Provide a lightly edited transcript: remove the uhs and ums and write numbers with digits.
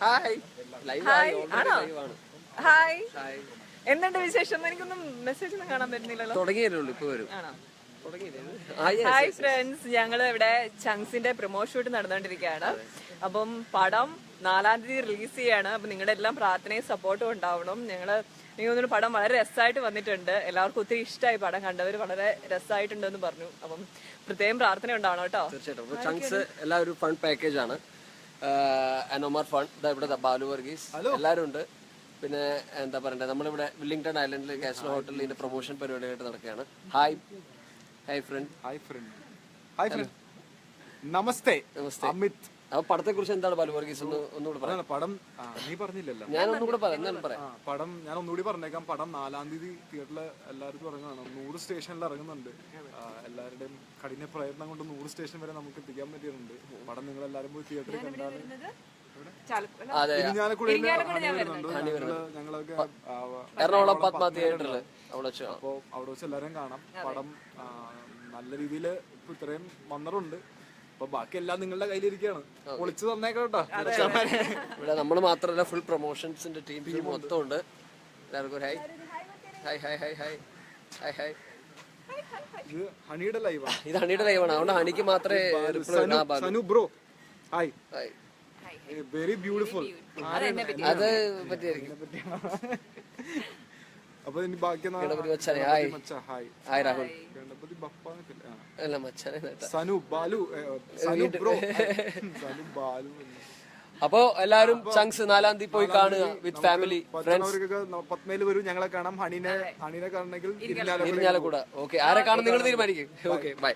Hi. Hi, എന്തുണ്ട് വിശേഷം? എനിക്കൊന്നും മെസ്സേജ് ഒന്നും കാണാൻ പറ്റുന്നില്ലല്ലോ. തുടങ്ങിയല്ലോ ഇപ്പൊ വരും. ഹായ് ഫ്രണ്ട്സ്, ഞങ്ങള് ഇവിടെ ചങ്സിന്റെ പ്രൊമോ ഷൂട്ട് നടന്നുകൊണ്ടിരിക്കുകയാണ്. അപ്പം പടം 4-ാം തീയതി റിലീസ് ചെയ്യാണ്. അപ്പൊ നിങ്ങളുടെ എല്ലാം പ്രാർത്ഥനയും സപ്പോർട്ടും ഉണ്ടാവണം. എനിക്ക് തോന്നുന്നു പടം വളരെ രസമായിട്ട് വന്നിട്ടുണ്ട്. എല്ലാവർക്കും ഒത്തിരി ഇഷ്ടമായി. പടം കണ്ടവർ വളരെ രസമായിട്ടുണ്ടെന്ന് പറഞ്ഞു. അപ്പം പ്രത്യേകം പ്രാർത്ഥന ഉണ്ടാവണം കേട്ടോ. തീർച്ചയായിട്ടും. ചങ്സ് എല്ലാവരും ഫൺ പാക്കേജ് ആണ്. അനോമർ ഫൺ, ഇവിടെ ബാലു വർഗീസ് എല്ലാവരും ഉണ്ട്. പിന്നെ എന്താ പറയണ്ടേ, നമ്മളിവിടെ വില്ലിംഗ്ടൺ ഐലൻഡിൽ കാസ്ലോ ഹോട്ടലിൽ ഇതിന്റെ പ്രൊമോഷൻ പരിപാടിയായിട്ട് നടക്കുകയാണ്. Hi friend. നമസ്തേ. അമിത്. അപ്പൊ പടത്തെ കുറിച്ച് എന്താണ് ബാലു വർഗീസ് ഒന്നുകൂടെ പറയാം? പടം നീ പറഞ്ഞില്ലല്ലോ, ഞാൻ ഒന്നുകൂടെ പറയാം. പടം ഞാൻ ഒന്നുകൂടി പറഞ്ഞേക്കാം. പടം 4-ാം തീയതി തിയേറ്ററിൽ എല്ലാവർക്കും ഇറങ്ങുകയാണ്. 100 സ്റ്റേഷനിൽ ഇറങ്ങുന്നുണ്ട്. എല്ലാവരുടെയും കഠിന പ്രയത്നം കൊണ്ട് 100 സ്റ്റേഷൻ വരെ നമുക്ക് എത്തിക്കാൻ പറ്റിയിട്ടുണ്ട്. പടം നിങ്ങൾ എല്ലാവരും പോയി തിയേറ്ററിൽ കണ്ടാൽ ഞങ്ങളൊക്കെ എറണാകുളം പത്മ തിയേറ്ററിൽ അപ്പോൾ അവിടെ വെച്ച് എല്ലാവരും കാണാം. പടം നല്ല രീതിയിൽ ഇപ്പൊ ഇത്രയും വന്നിട്ടുണ്ട്. അപ്പൊ ബാക്കി എല്ലാം നിങ്ങളുടെ കയ്യിലിരിക്കുകയാണ്. പൊളിച്ചു തന്നേക്കാം കേട്ടോ. ഇവിടെ നമ്മൾ മാത്രമല്ല, ഫുൾ പ്രൊമോഷൻസിന്റെ ടീം മൊത്തം ഉണ്ട്. എല്ലാവർക്കും ഹായ്. ഇത് ഹണിയുടെ ലൈവാണ്. ഇത് ഹണിയുടെ ലൈവാണ്. അതുകൊണ്ട് ഹണിക്ക് മാത്രമേ Sanu bro hi. Very beautiful. അത് പറ്റിയായിരിക്കും. അപ്പൊ ഇനി ബാക്കി രാഹുൽ ഗണപതി ബപ്പ അല്ല മച്ചാനെ സനു ബാലു സനു ബ്രോ സനു ബാലു. അപ്പോ എല്ലാവരും ചങ്സ് 4-ാം തീയതി പോയി കാണുക വിത്ത് ഫാമിലി ഫ്രണ്ട്സ്. പത്മയിൽ വരും. ഞങ്ങളെ കാണാം. ഹണിനെ കാണണമെങ്കിൽ ഇരിഞ്ഞാലക്കുട. ഓക്കെ, ആരെ കാണും നിങ്ങൾ തീരുമാനിക്കും. Okay, by.